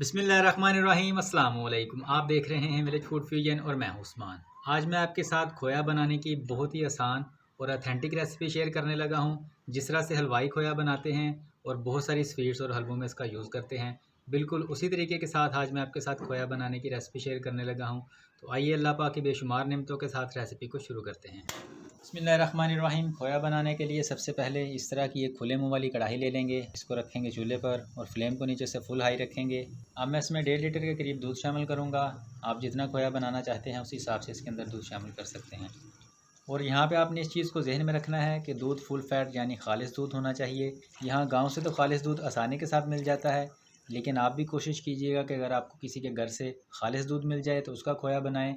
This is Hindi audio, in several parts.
बिस्मिल्लाहिर्रहमानिर्रहीम अस्सलाम वालेकुम। आप देख रहे हैं विलेज फूड फ्यूजन और मैं हूं उस्मान। आज मैं आपके साथ खोया बनाने की बहुत ही आसान और ऑथेंटिक रेसिपी शेयर करने लगा हूं। जिस तरह से हलवाई खोया बनाते हैं और बहुत सारी स्वीट्स और हलवों में इसका यूज़ करते हैं, बिल्कुल उसी तरीके के साथ आज मैं आपके साथ खोया बनाने की रेसिपी शेयर करने लगा हूँ। तो आइए अल्लाह पाक की बेशुमार नेमतों के साथ रेसिपी को शुरू करते हैं। बिस्मिल्लाहिर्रहमानिर्रहीम। खोया बनाने के लिए सबसे पहले इस तरह की एक खुले मुंह वाली कढ़ाई ले लेंगे। इसको रखेंगे चूल्हे पर और फ्लेम को नीचे से फुल हाई रखेंगे। अब मैं इसमें 1.5 लीटर के करीब दूध शामिल करूंगा। आप जितना खोया बनाना चाहते हैं उसी हिसाब से इसके अंदर दूध शामिल कर सकते हैं। और यहाँ पे आपने इस चीज़ को जहन में रखना है कि दूध फुल फैट यानी खालिस दूध होना चाहिए। यहाँ गाँव से तो खालिस दूध आसानी के साथ मिल जाता है, लेकिन आप भी कोशिश कीजिएगा कि अगर आपको किसी के घर से खालिस दूध मिल जाए तो उसका खोया बनाएं।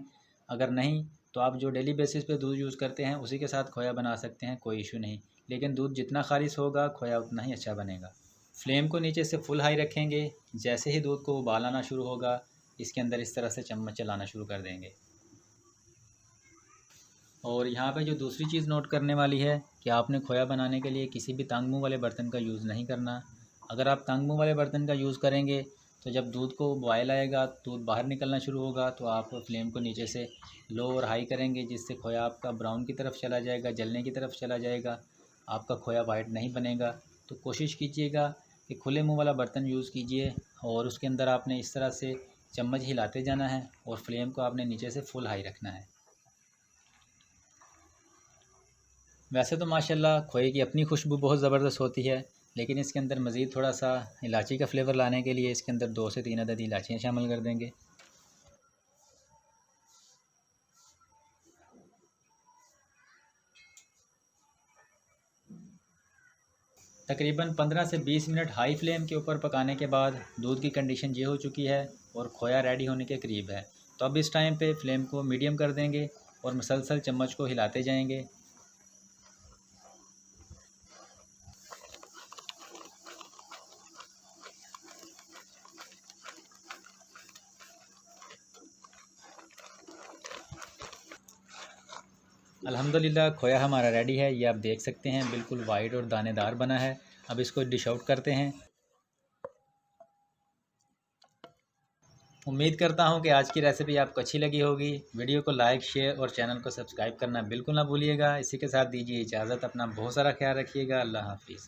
अगर नहीं तो आप जो डेली बेसिस पे दूध यूज़ करते हैं उसी के साथ खोया बना सकते हैं, कोई इशू नहीं। लेकिन दूध जितना खालिस होगा खोया उतना ही अच्छा बनेगा। फ्लेम को नीचे से फुल हाई रखेंगे। जैसे ही दूध को उबाल आना शुरू होगा, इसके अंदर इस तरह से चम्मच चलाना शुरू कर देंगे। और यहाँ पे जो दूसरी चीज़ नोट करने वाली है कि आपने खोया बनाने के लिए किसी भी तंग मुँह वाले बर्तन का यूज़ नहीं करना। अगर आप तंग मुँह वाले बर्तन का यूज़ करेंगे तो जब दूध को बॉयल आएगा, दूध बाहर निकलना शुरू होगा, तो आप फ्लेम को नीचे से लो और हाई करेंगे, जिससे खोया आपका ब्राउन की तरफ चला जाएगा, जलने की तरफ चला जाएगा, आपका खोया वाइट नहीं बनेगा। तो कोशिश कीजिएगा कि खुले मुँह वाला बर्तन यूज़ कीजिए और उसके अंदर आपने इस तरह से चम्मच हिलाते जाना है और फ्लेम को आपने नीचे से फुल हाई रखना है। वैसे तो माशाल्लाह खोए की अपनी खुशबू बहुत ज़बरदस्त होती है, लेकिन इसके अंदर मज़ीद थोड़ा सा इलायची का फ्लेवर लाने के लिए इसके अंदर 2 से 3 अदद इलायचियाँ शामिल कर देंगे। तकरीबन 15 से 20 मिनट हाई फ्लेम के ऊपर पकाने के बाद दूध की कंडीशन ये हो चुकी है और खोया रेडी होने के करीब है। तो अब इस टाइम पे फ्लेम को मीडियम कर देंगे और मुसलसल चम्मच को हिलाते जाएंगे। अल्हम्दुलिल्लाह खोया हमारा रेडी है। ये आप देख सकते हैं बिल्कुल वाइट और दानेदार बना है। अब इसको डिश आउट करते हैं। उम्मीद करता हूँ कि आज की रेसिपी आपको अच्छी लगी होगी। वीडियो को लाइक, शेयर और चैनल को सब्सक्राइब करना बिल्कुल ना भूलिएगा। इसी के साथ दीजिए इजाज़त। अपना बहुत सारा ख्याल रखिएगा। अल्लाह हाफिज़।